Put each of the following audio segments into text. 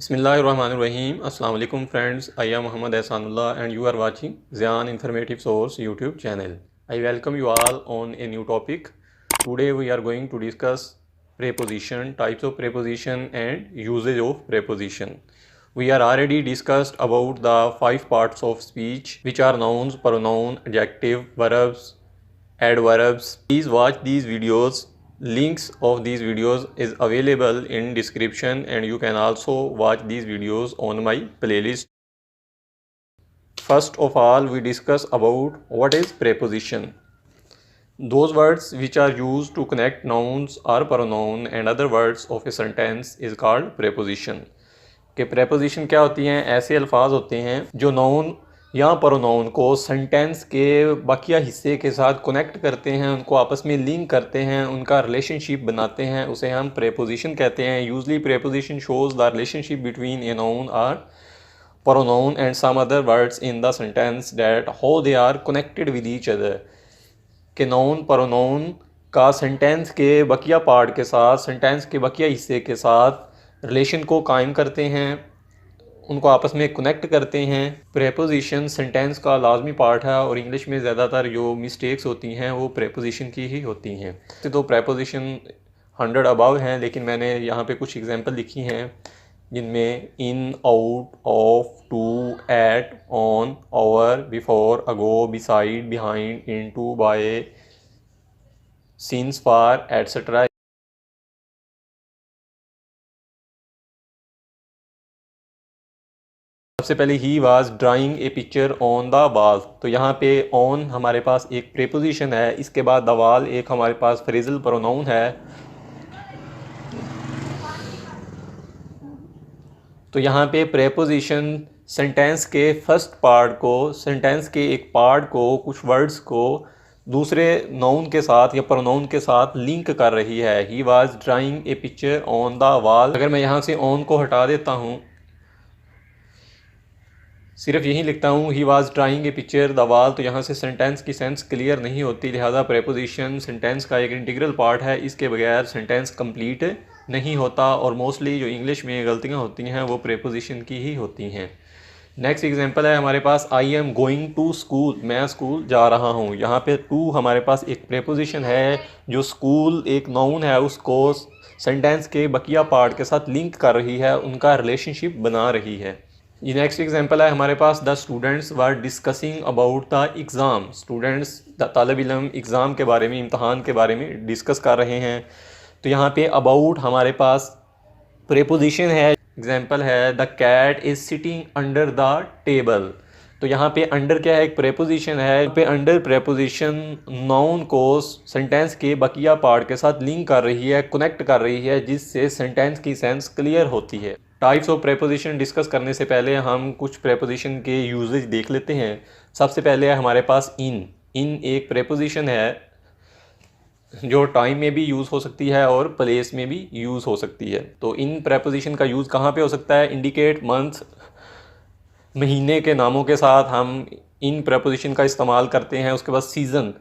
Bismillahirrahmanirrahim. Assalamu alaikum friends. I am Muhammad Ehsanullah and you are watching Zian Informative Source YouTube channel. I welcome you all on a new topic. Today we are going to discuss preposition, types of preposition and usage of preposition. We are already discussed about the 5 parts of speech which are nouns, pronoun, adjective, verbs, adverbs. Please watch these videos. Links of these videos is available in description and you can also watch these videos on my playlist. First of all, we discuss about what is preposition. Those words which are used to connect nouns or pronoun and other words of a sentence is called preposition. कि preposition क्या होती हैं? ऐसे अल्फाज होते हैं जो noun या प्रोनाउन को सेंटेंस के बाकिया हिस्से के साथ कनेक्ट करते हैं, उनको आपस में लिंक करते हैं, उनका रिलेशनशिप बनाते हैं, उसे हम प्रेपोजिशन कहते हैं। Usually preposition shows the relationship between a noun और pronoun and some other words in the sentence that how they are connected with each other. कि नाउन प्रोनाउन का सेंटेंस के बकिया पार्ट के साथ, सेंटेंस के बकिया हिस्से के साथ रिलेशन को कायम करते हैं, उनको आपस में कनेक्ट करते हैं। प्रेपोजिशन सेंटेंस का लाजमी पार्ट है और इंग्लिश में ज़्यादातर जो मिस्टेक्स होती हैं वो प्रेपोजिशन की ही होती हैं। तो प्रेपोजिशन 100 अबव हैं, लेकिन मैंने यहाँ पे कुछ एग्जांपल लिखी हैं जिनमें in, out, of, to, at, on, over, before, ago, beside, behind, into, by, since, for, etcetera. सबसे पहले ही was drawing a picture on the wall. तो यहाँ पे ऑन हमारे पास एक प्रेपोजिशन है, इसके बाद द वॉल एक हमारे पास फ्रेजल प्रोनाउन है। तो यहाँ पे प्रेपोजिशन सेंटेंस के फर्स्ट पार्ट को, सेंटेंस के एक पार्ट को, कुछ वर्ड्स को दूसरे नाउन के साथ या प्रोनाउन के साथ लिंक कर रही है। ही was drawing a picture on the wall. अगर मैं यहाँ से ऑन को हटा देता हूँ, सिर्फ यही लिखता हूँ ही was drawing a picture the wall, तो यहाँ से सेंटेंस की सेंस क्लियर नहीं होती। लिहाजा प्रेपोजिशन सेंटेंस का एक इंटीग्रल पार्ट है, इसके बगैर सेंटेंस कंप्लीट नहीं होता और मोस्टली जो इंग्लिश में गलतियाँ होती हैं वो प्रेपोजिशन की ही होती हैं। नेक्स्ट एग्जांपल है हमारे पास I am going to school. मैं स्कूल जा रहा हूँ। यहाँ पे टू हमारे पास एक प्रेपोजिशन है जो स्कूल एक नाउन है, उसको सेंटेंस के बकिया पार्ट के साथ लिंक कर रही है, उनका रिलेशनशिप बना रही है। ये नेक्स्ट एग्जांपल है हमारे पास the students were discussing about the exam. Students तालिब इल्म एग्ज़ाम के बारे में, इम्तहान के बारे में डिस्कस कर रहे हैं। तो यहाँ पे अबाउट हमारे पास प्रेपोजिशन है। एग्जांपल है the cat is sitting under the table. तो यहाँ पे अंडर क्या है? एक प्रेपोजिशन है। पे अंडर प्रेपोजिशन नाउन को सेंटेंस के बकिया पार्ट के साथ लिंक कर रही है, कनेक्ट कर रही है, जिससे सेंटेंस की सेंस क्लियर होती है। टाइप्स ऑफ प्रेपोजिशन डिस्कस करने से पहले हम कुछ प्रेपोजिशन के यूजेज देख लेते हैं। सबसे पहले है हमारे पास इन। इन एक प्रेपोजिशन है जो टाइम में भी यूज़ हो सकती है और प्लेस में भी यूज़ हो सकती है। तो इन प्रेपोजिशन का यूज़ कहाँ पे हो सकता है? इंडिकेट मंथ, महीने के नामों के साथ हम इन प्रेपोजिशन का इस्तेमाल करते हैं। उसके बाद सीज़न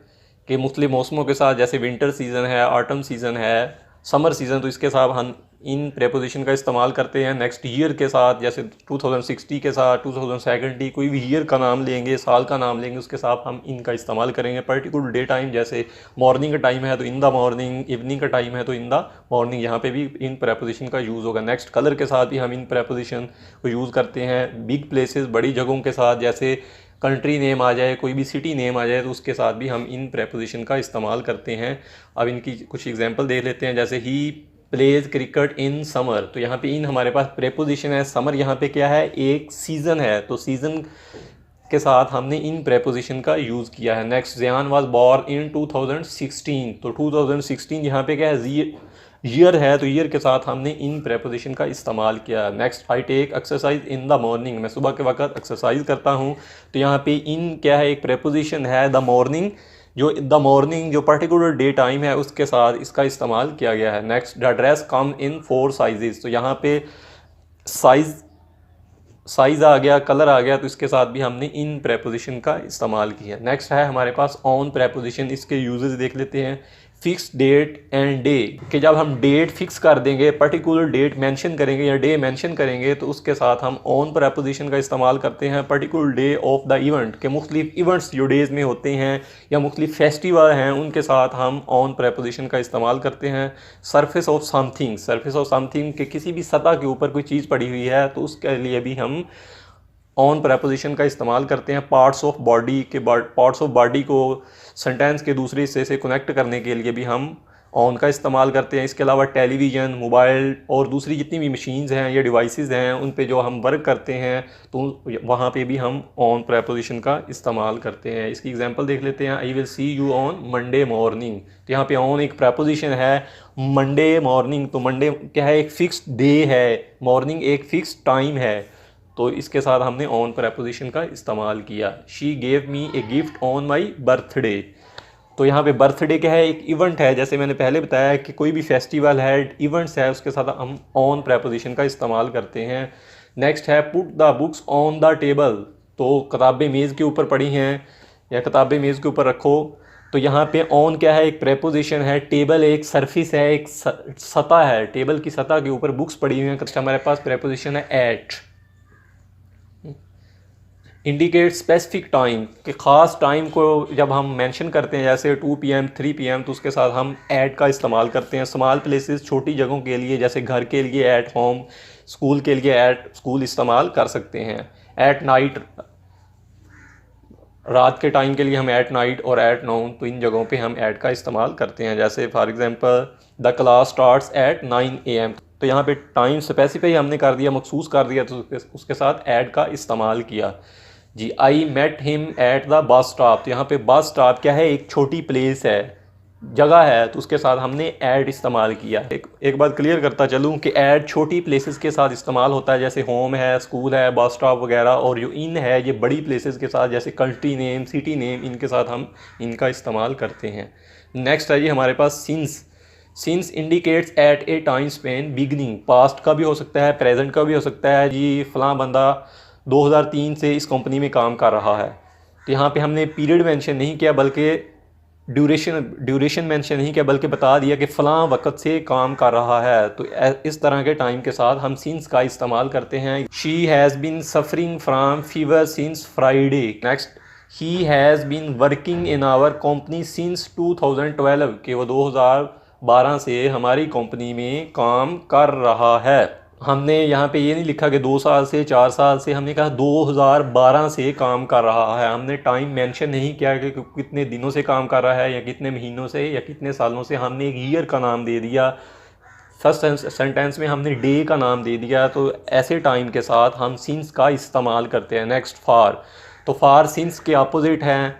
के मुख्तलिफ मौसमों के साथ, जैसे विंटर सीज़न है, ऑटम सीज़न है, समर सीज़न, तो इसके साथ हम इन प्रेपोजिशन का इस्तेमाल करते हैं। नेक्स्ट ईयर के साथ, जैसे 2060 के साथ 2070, कोई भी ईयर का नाम लेंगे, साल का नाम लेंगे, उसके साथ हम इनका इस्तेमाल करेंगे। पर्टिकुलर डे टाइम, जैसे मॉर्निंग का टाइम है तो इन द मॉर्निंग, इवनिंग का टाइम है तो इन द मॉर्निंग, यहाँ पे भी इन प्रेपोजिशन का यूज़ होगा। नेक्स्ट कलर के साथ भी हम इन प्रेपोजिशन को यूज़ करते हैं। बिग प्लेसेस, बड़ी जगहों के साथ, जैसे कंट्री नेम आ जाए, कोई भी सिटी नेम आ जाए, तो उसके साथ भी हम इन प्रेपोजिशन का इस्तेमाल करते हैं। अब इनकी कुछ एग्जांपल देख लेते हैं। जैसे he plays cricket in summer. तो यहाँ पे इन हमारे पास प्रेपोजिशन है। समर यहाँ पे क्या है? एक सीज़न है, तो सीज़न के साथ हमने इन प्रेपोजिशन का यूज़ किया है। Next Ziyan was born in 2016। तो 2016 यहाँ पे क्या है? ईयर है, तो ईयर के साथ हमने इन प्रेपोजिशन का इस्तेमाल किया। Next I take exercise in the morning. मैं सुबह के वक्त एक्सरसाइज करता हूँ। तो यहाँ पे इन क्या है? एक प्रेपोजिशन है द मॉर्निंग, जो द मॉर्निंग जो पर्टिकुलर डे टाइम है उसके साथ इसका इस्तेमाल किया गया है। Next the dress come in 4 sizes. तो यहाँ पे साइज़ आ गया, कलर आ गया, तो इसके साथ भी हमने इन प्रेपोजिशन का इस्तेमाल किया। नेक्स्ट है हमारे पास ऑन प्रेपोजिशन। इसके यूजेस देख लेते हैं। फिक्स डेट एंड डे, कि जब हम डेट फिक्स कर देंगे, पर्टिकुलर डेट मेंशन करेंगे या डे मेंशन करेंगे, तो उसके साथ हम ऑन प्रेपोजिशन का इस्तेमाल करते हैं। Particular day of the event, के मुख्तलिफ इवेंट्स जो डेज़ में होते हैं या मुख्तलिफ फेस्टिवल हैं, उनके साथ हम ऑन प्रेपोजिशन का इस्तेमाल करते हैं। Surface of something, surface of something के किसी भी सतह के ऊपर कोई चीज़ पड़ी हुई है तो उसके लिए भी हम ऑन प्रेपोजिशन का इस्तेमाल करते हैं। पार्ट्स ऑफ बॉडी के पार्ट्स ऑफ बॉडी को सेंटेंस के दूसरे हिस्से से कनेक्ट करने के लिए भी हम ऑन का इस्तेमाल करते हैं। इसके अलावा टेलीविज़न, मोबाइल और दूसरी जितनी भी मशीन्स हैं या डिवाइसेस हैं उन पे जो हम वर्क करते हैं तो वहाँ पे भी हम ऑन प्रेपोजिशन का इस्तेमाल करते हैं। इसकी एग्जांपल देख लेते हैं। I will see you on Monday morning, तो यहाँ पे ऑन एक प्रेपोजिशन है। मंडे मॉर्निंग, तो मंडे क्या है, एक फ़िक्स्ड डे है, मॉर्निंग एक फ़िक्स टाइम है, तो इसके साथ हमने ऑन प्रेपोजिशन का इस्तेमाल किया। She gave me a gift on my birthday, तो यहाँ पे बर्थडे क्या है, एक इवेंट है। जैसे मैंने पहले बताया कि कोई भी फेस्टिवल है, इवेंट्स है, उसके साथ हम ऑन प्रेपोजिशन का इस्तेमाल करते हैं। नेक्स्ट है put the books on the table, तो किताबें मेज़ के ऊपर पड़ी हैं या किताबें मेज़ के ऊपर रखो, तो यहाँ पे ऑन क्या है, एक प्रेपोजिशन है। टेबल एक सरफेस है, एक सतह है, टेबल की सतह के ऊपर बुक्स पड़ी हुई हैं, तो हमारे पास प्रेपोजिशन है एट। इंडिकेट स्पेसिफिक टाइम, कि ख़ास टाइम को जब हम मेंशन करते हैं जैसे 2 PM 3 PM, तो उसके साथ हम ऐट का इस्तेमाल करते हैं। स्मॉल प्लेसेस, छोटी जगहों के लिए, जैसे घर के लिए ऐट होम, स्कूल के लिए ऐट स्कूल इस्तेमाल कर सकते हैं। ऐट नाइट, रात के टाइम के लिए हम ऐट नाइट और ऐट नॉन, तो इन जगहों पे हम ऐट का इस्तेमाल करते हैं। जैसे for example the class starts at 9 AM, तो यहाँ पे टाइम स्पेसिफाई हमने कर दिया, मखसूस कर दिया, तो उसके साथ ऐट का इस्तेमाल किया जी। I met him at the bus stop, तो यहाँ पे बस स्टॉप क्या है, एक छोटी प्लेस है, जगह है, तो उसके साथ हमने ऐट इस्तेमाल किया। एक बात क्लियर करता चलूँ कि ऐट छोटी प्लेसेस के साथ इस्तेमाल होता है, जैसे होम है, स्कूल है, बस स्टॉप वगैरह, और जो इन है ये बड़ी प्लेसेस के साथ, जैसे कंट्री नेम, सिटी नेम, इनके साथ हम इनका इस्तेमाल करते हैं। नेक्स्ट है जी हमारे पास since. Since indicates at a time span, beginning past का भी हो सकता है, प्रेजेंट का भी हो सकता है जी। फ़लाँ बंदा 2003 से इस कंपनी में काम कर रहा है, तो यहाँ पे हमने पीरियड मेंशन नहीं किया, बल्कि ड्यूरेशन मेंशन नहीं किया, बल्कि बता दिया कि फ़लाँ वक्त से काम कर रहा है। तो इस तरह के टाइम के साथ हम सिंस का इस्तेमाल करते हैं। She has been suffering from fever since Friday. Next, he has been working in our company since 2012, कि वो 2012 से हमारी कंपनी में काम कर रहा है। हमने यहाँ पे ये नहीं लिखा कि 2 साल से, 4 साल से, हमने कहा 2012 से काम कर रहा है। हमने टाइम मेंशन नहीं किया कि कितने दिनों से काम कर रहा है या कितने महीनों से या कितने सालों से, हमने एक ईयर का नाम दे दिया। फर्स्ट सेंटेंस में हमने डे का नाम दे दिया। तो ऐसे टाइम के साथ हम सिंस का इस्तेमाल करते हैं। नेक्स्ट फार, तो फार सिंस के अपोजिट हैं।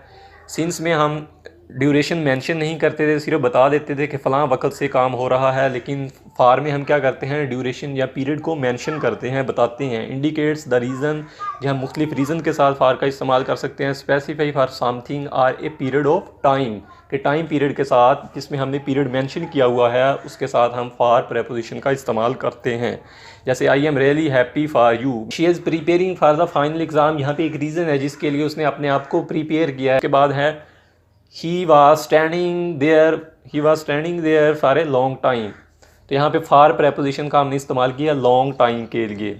सिंस में हम ड्यूरेशन मेंशन नहीं करते थे, सिर्फ बता देते थे कि फ़लाँ वक्त से काम हो रहा है, लेकिन फार में हम क्या करते हैं, ड्यूरेशन या पीरियड को मेंशन करते हैं, बताते हैं। इंडिकेट्स द रीज़न, कि हम मुख्तलिफ रीज़न के साथ फार का इस्तेमाल कर सकते हैं। Specify for something or a period of time, कि टाइम पीरियड के साथ जिसमें हमने पीरियड मेंशन किया हुआ है उसके साथ हम फार प्रेपोजिशन का इस्तेमाल करते हैं। जैसे I am really happy for you, she is preparing for the final exam, यहाँ पे एक रीज़न है जिसके लिए उसने अपने आप को प्रिपेयर किया है। उसके बाद है he was standing there for a long time, तो यहाँ पे फार प्रेपोजिशन का हमने इस्तेमाल किया लॉन्ग टाइम के लिए।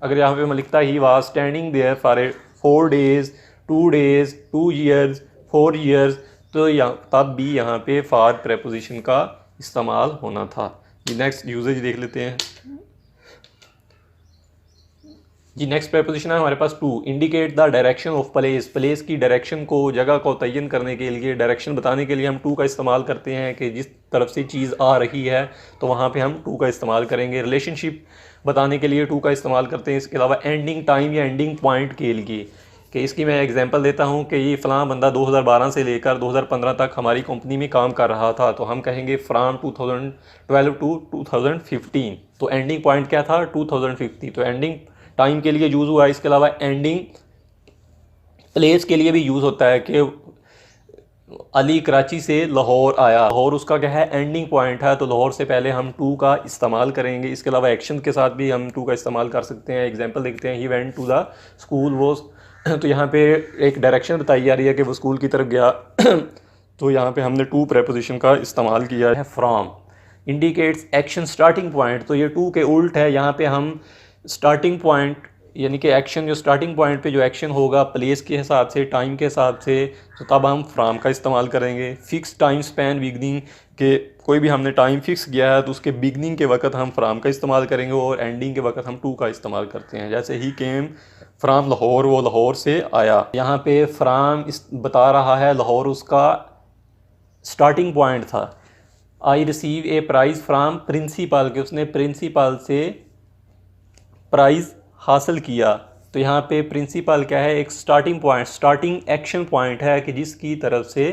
अगर यहाँ पे मैं लिखता he was standing there for 4 days, 2 days, 2 years, 4 years, तो तब भी यहाँ पे फार प्रेपोजिशन का इस्तेमाल होना था। नेक्स्ट यूजेज देख लेते हैं जी। नेक्स्ट प्रेपोजिशन है हमारे पास to. Indicate the direction of place, place की डायरेक्शन को, जगह को तयन करने के लिए, डायरेक्शन बताने के लिए हम टू का इस्तेमाल करते हैं, कि जिस तरफ से चीज़ आ रही है तो वहाँ पे हम टू का इस्तेमाल करेंगे। रिलेशनशिप बताने के लिए टू का इस्तेमाल करते हैं। इसके अलावा एंडिंग टाइम या एंडिंग पॉइंट के लिए, कि इसकी मैं एग्जांपल देता हूँ कि ये फ़लाँ बंदा 2012 से लेकर 2015 तक हमारी कंपनी में काम कर रहा था, तो हम कहेंगे फ्राम 2012 टू 2015, तो एंडिंग पॉइंट क्या था, 2015, तो एंडिंग टाइम के लिए यूज़ हुआ। इसके अलावा एंडिंग प्लेस के लिए भी यूज़ होता है, कि अली कराची से लाहौर आया, लाहौर उसका क्या है, एंडिंग पॉइंट है, तो लाहौर से पहले हम टू का इस्तेमाल करेंगे। इसके अलावा एक्शन के साथ भी हम टू का इस्तेमाल कर सकते हैं। एग्जांपल देखते हैं, he went to the school, वो तो यहाँ पे एक डायरेक्शन बताई जा रही है कि वो स्कूल की तरफ गया। तो यहाँ पे हमने टू प्रेपोजिशन का इस्तेमाल किया है। From indicates action starting point, तो ये टू के उल्ट है। यहाँ पे हम स्टार्टिंग पॉइंट यानी कि एक्शन जो स्टार्टिंग पॉइंट पे जो एक्शन होगा प्लेस के हिसाब से, टाइम के हिसाब से, तो तब हम फ्रॉम का इस्तेमाल करेंगे। फिक्स टाइम स्पैन बिगनिंग के कोई भी हमने टाइम फिक्स किया है तो उसके बिगनिंग के वक्त हम फ्रॉम का इस्तेमाल करेंगे और एंडिंग के वक्त हम टू का इस्तेमाल करते हैं। जैसे ही केम फ्राम लाहौर, वो लाहौर से आया। यहाँ पे फ्राम बता रहा है लाहौर उसका स्टार्टिंग पॉइंट था। I receive a prize from principal, के उसने प्रिंसिपल से प्राइज़ हासिल किया। तो यहाँ पे प्रिंसिपल क्या है, एक starting point, starting action point है कि जिसकी तरफ से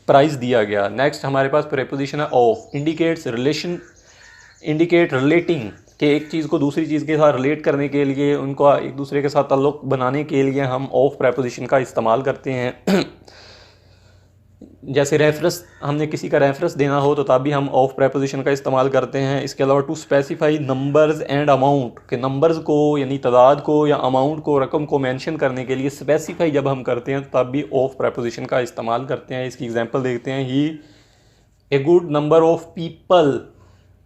प्राइज़ दिया गया। नेक्स्ट हमारे पास प्रेपोजिशन है of, indicates relation, indicate relating, कि एक चीज़ को दूसरी चीज़ के साथ रिलेट करने के लिए, उनको एक दूसरे के साथ ताल्लुक़ बनाने के लिए हम ऑफ प्रेपोजिशन का इस्तेमाल करते हैं। जैसे रेफरेंस, हमने किसी का रेफरेंस देना हो तो तब भी हम ऑफ प्रेपोजिशन का इस्तेमाल करते हैं। इसके अलावा to specify numbers and amount, के नंबर्स को यानी तादाद को या अमाउंट को, रकम को मेंशन करने के लिए स्पेसिफाई जब हम करते हैं तो तब भी ऑफ प्रेपोजिशन का इस्तेमाल करते हैं। इसकी एग्जांपल देखते हैं। He a good number of people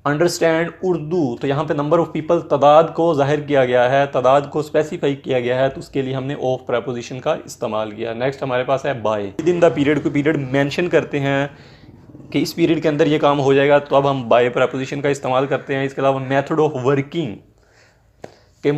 understand Urdu, तो यहाँ पे नंबर ऑफ़ पीपल तादाद को ज़ाहिर किया गया है, तादाद को स्पेसिफाई किया गया है, तो उसके लिए हमने ऑफ प्रेपोजिशन का इस्तेमाल किया। नेक्स्ट हमारे पास है by, within the period, को पीरियड मेंशन करते हैं कि इस पीरियड के अंदर ये काम हो जाएगा तो अब हम बाय प्रेपोजिशन का इस्तेमाल करते हैं। इसके अलावा मेथड ऑफ वर्किंग, के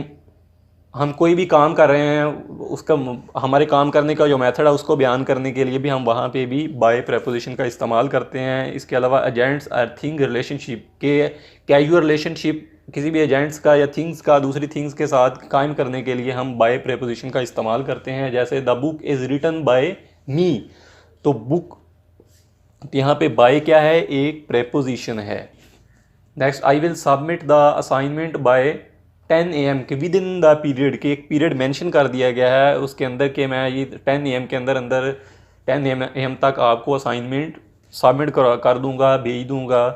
हम कोई भी काम कर रहे हैं उसका, हमारे काम करने का जो मेथड है उसको बयान करने के लिए भी हम वहाँ पे भी बाय प्रेपोजिशन का इस्तेमाल करते हैं। इसके अलावा एजेंट्स आर थिंग रिलेशनशिप, के कैजुअल रिलेशनशिप किसी भी एजेंट्स का या थिंग्स का दूसरी थिंग्स के साथ कायम करने के लिए हम बाय प्रेपोजिशन का इस्तेमाल करते हैं। जैसे the book is written by me, तो बुक, यहाँ पे बाय क्या है, एक प्रेपोजिशन है। Next I will submit the assignment bye 10 AM, के विद इन द पीरियड, के एक पीरियड मेंशन कर दिया गया है उसके अंदर कि मैं ये 10 AM के अंदर 10 AM तक आपको असाइनमेंट सबमिट कर दूंगा, भेज दूंगा।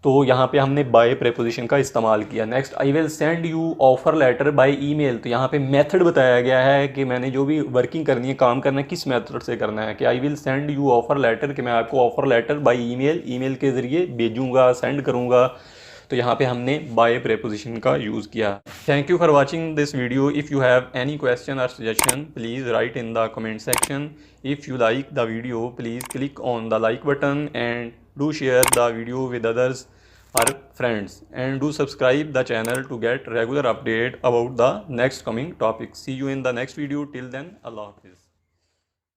तो यहाँ पे हमने बाय प्रेपोजिशन का इस्तेमाल किया। Next I will send you offer letter by email, तो यहाँ पे मेथड बताया गया है कि मैंने जो भी वर्किंग करनी है, काम करना है, किस मेथड से करना है। कि I will send you offer letter, कि मैं आपको offer letter by email, email के ज़रिए भेजूँगा, सेंड करूँगा। तो यहाँ पे हमने बाय प्रेपोजिशन का यूज़ किया। Thank you for watching this video. If you have any question और suggestion please write in the comment section. If you like the video please click on the like button and do share the video with others or friends, and do subscribe the channel to get regular update about the next coming topics. See you in the next video. Till then, Allah Hafiz.